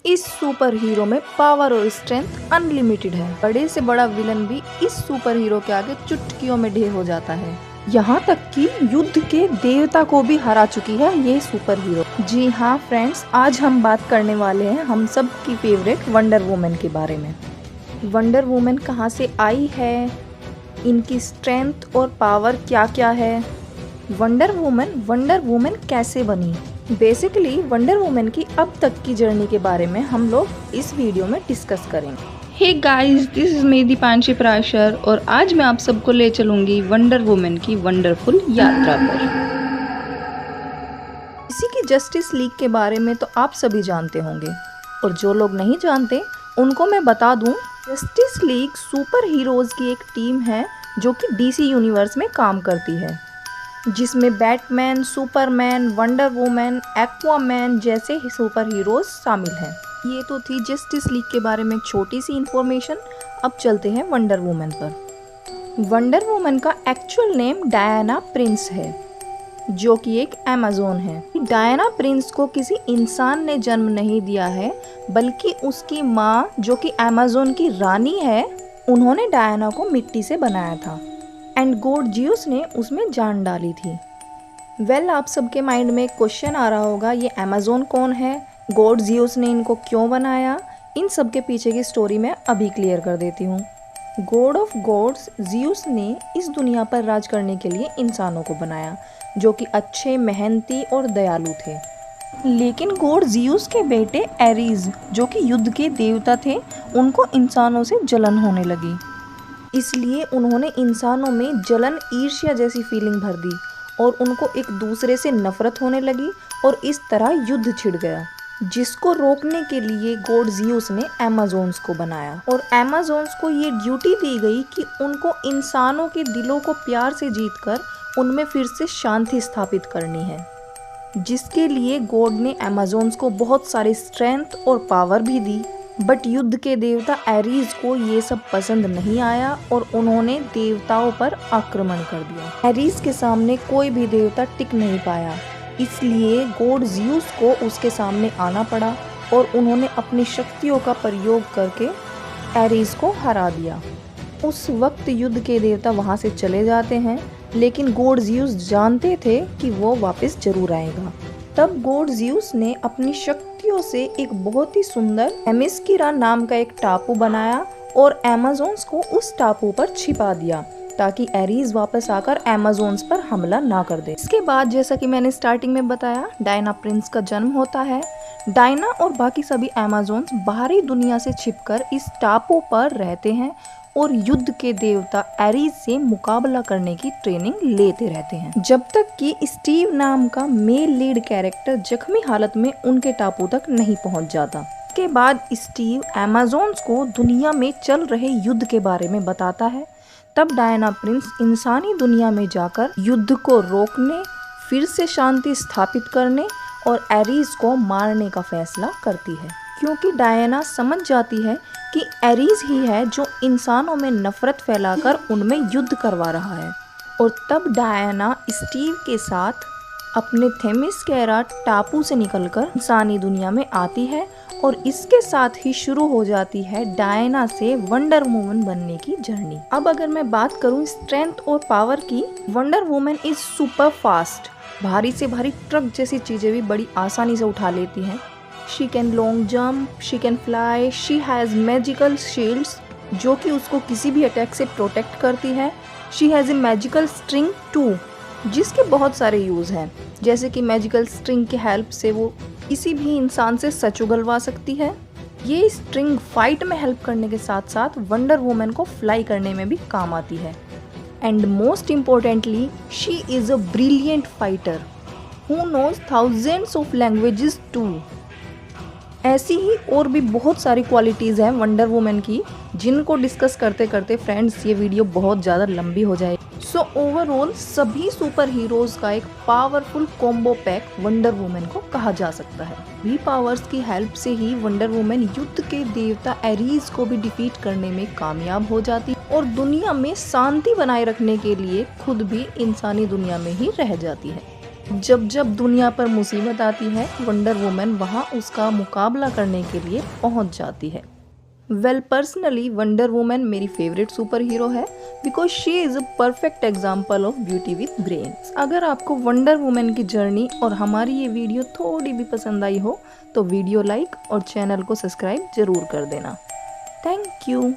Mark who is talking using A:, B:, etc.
A: इस super hero में power और स्ट्रेंथ अनलिमिटेड है। बड़े से बड़ा विलन भी इस सुपर हीरो के आगे चुटकियों में ढेर हो जाता है। यहाँ तक कि युद्ध के देवता को भी हरा चुकी है ये सुपर हीरो। जी हाँ फ्रेंड्स, आज हम बात करने वाले हैं हम सब की फेवरेट वंडर वुमन के बारे में। वंडर वुमन कहाँ से आई है, इनकी स्ट्रेंथ और पावर क्या क्या है, वंडर वुमन कैसे बनी। बेसिकली वंडर वुमन की अब तक की जर्नी के बारे में हम लोग इस वीडियो में डिस्कस करेंगे। हे गाइस, दिस इज मे दीपांशी पराशर और आज मैं आप सबको ले चलूंगी वंडर वुमन की वंडरफुल यात्रा पर। इसी की जस्टिस लीग के बारे में तो आप सभी जानते होंगे और जो लोग नहीं जानते उनको मैं बता दूं, जस्टिस लीग सुपर हीरोज की एक टीम है जो कि डीसी यूनिवर्स में काम करती है, जिसमें Batman, Superman, wonder woman, Aquaman जैसे सुपर हीरोज शामिल हैं। ये तो थी जस्टिस लीग के बारे में एक छोटी सी इन्फॉर्मेशन। अब चलते हैं वंडर वुमन पर। वंडर वुमन का एक्चुअल नेम डायना प्रिंस है, जो कि एक अमेज़न है। डायना प्रिंस को किसी इंसान ने जन्म नहीं दिया है, बल्कि उसकी माँ जो कि अमेज़न की रानी है, उन्होंने डायना को मिट्टी से बनाया था एंड गॉड ज़्यूस ने उसमें जान डाली थी। वेल, आप सबके माइंड में एक क्वेश्चन आ रहा होगा, ये अमेज़न कौन है, गॉड ज़्यूस ने इनको क्यों बनाया। इन सब के पीछे की स्टोरी मैं अभी क्लियर कर देती हूँ। गॉड ऑफ गॉड्स ज़्यूस ने इस दुनिया पर राज करने के लिए इंसानों को बनाया, जो कि अच्छे, मेहनती और दयालु थे। लेकिन गॉड ज़्यूस के बेटे एरीज, जो कि युद्ध के देवता थे, उनको इंसानों से जलन होने लगी। इसलिए उन्होंने इंसानों में जलन, ईर्ष्या जैसी फीलिंग भर दी और उनको एक दूसरे से नफरत होने लगी और इस तरह युद्ध छिड़ गया, जिसको रोकने के लिए गॉड ज़्यूस ने अमेज़न्स को बनाया और अमेज़न्स को ये ड्यूटी दी गई कि उनको इंसानों के दिलों को प्यार से जीतकर उनमें फिर से शांति स्थापित करनी है, जिसके लिए गॉड ने अमेज़न्स को बहुत सारी स्ट्रेंथ और पावर भी दी। बट युद्ध के देवता एरीज को ये सब पसंद नहीं आया और उन्होंने देवताओं पर आक्रमण कर दिया। एरीज के सामने कोई भी देवता टिक नहीं पाया, इसलिए गॉड ज़्यूस को उसके सामने आना पड़ा और उन्होंने अपनी शक्तियों का प्रयोग करके एरीज को हरा दिया। उस वक्त युद्ध के देवता वहाँ से चले जाते हैं, लेकिन गॉड ज़्यूस जानते थे कि वो वापस जरूर आएगा। तब गॉड ज़्यूस ने अपनी शक्तियों से एक बहुत ही सुंदर हेमिस्किरा नाम का एक टापू बनाया और अमेज़न्स को उस टापू पर छिपा दिया, ताकि एरीज वापस आकर अमेज़न्स पर हमला ना कर दे। इसके बाद, जैसा कि मैंने स्टार्टिंग में बताया, डायना प्रिंस का जन्म होता है। डायना और बाकी सभी अमेज़न्स बाहरी दुनिया से छिपकर इस टापू पर रहते हैं और युद्ध के देवता एरीज से मुकाबला करने की ट्रेनिंग लेते रहते हैं, जब तक कि स्टीव नाम का मेल लीड कैरेक्टर जख्मी हालत में उनके टापू तक नहीं पहुंच जाता। इसके बाद स्टीव अमेज़न्स को दुनिया में चल रहे युद्ध के बारे में बताता है। तब डायना प्रिंस इंसानी दुनिया में जाकर युद्ध को रोकने, फिर से शांति स्थापित करने और एरीज को मारने का फैसला करती है, क्योंकि डायना समझ जाती है कि एरीज ही है जो इंसानों में नफरत फैलाकर उनमें युद्ध करवा रहा है। और तब डायना स्टीव के साथ अपने थेमिस्केरा टापू से निकलकर इंसानी दुनिया में आती है और इसके साथ ही शुरू हो जाती है डायना से वंडर वुमन बनने की जर्नी। अब अगर मैं बात करूं स्ट्रेंथ और पावर की, wonder woman is super fast. भारी से भारी ट्रक जैसी चीजें भी बड़ी आसानी से उठा लेती हैं। She can long jump, she can fly, she has magical shields जो कि उसको किसी भी अटैक से प्रोटेक्ट करती है। She has a magical string too, जिसके बहुत सारे यूज़ हैं, जैसे कि मैजिकल स्ट्रिंग के हेल्प से वो किसी भी इंसान से सच उगलवा सकती है। ये स्ट्रिंग फाइट में हेल्प करने के साथ साथ वंडर वुमन को फ्लाई करने में भी काम आती है। And most importantly, she is a brilliant fighter who knows thousands of languages too. ऐसी ही और भी बहुत सारी क्वालिटीज़ हैं वंडर वुमन की, जिनको डिस्कस करते करते फ्रेंड्स ये वीडियो बहुत ज़्यादा लंबी हो जाएगी। सो ओवरऑल सभी सुपर हीरोज़ का एक powerful combo pack wonder woman को कहा जा सकता है। भी पावर्स की हेल्प से ही वंडर वुमन युद्ध के देवता एरीज को भी डिफीट करने में कामयाब हो जाती और दुनिया में शांति बनाए रखने के लिए खुद भी इंसानी दुनिया में ही रह जाती है। जब जब दुनिया पर मुसीबत आती है वंडर वुमन वहाँ उसका मुकाबला करने के लिए पहुँच जाती है। पर्सनली वंडर वुमन मेरी फेवरेट सुपर हीरो है because she is a perfect example of beauty with brain. अगर आपको वंडर वुमन की जर्नी और हमारी ये वीडियो थोड़ी भी पसंद आई हो तो वीडियो लाइक और चैनल को सब्सक्राइब जरूर कर देना। Thank you.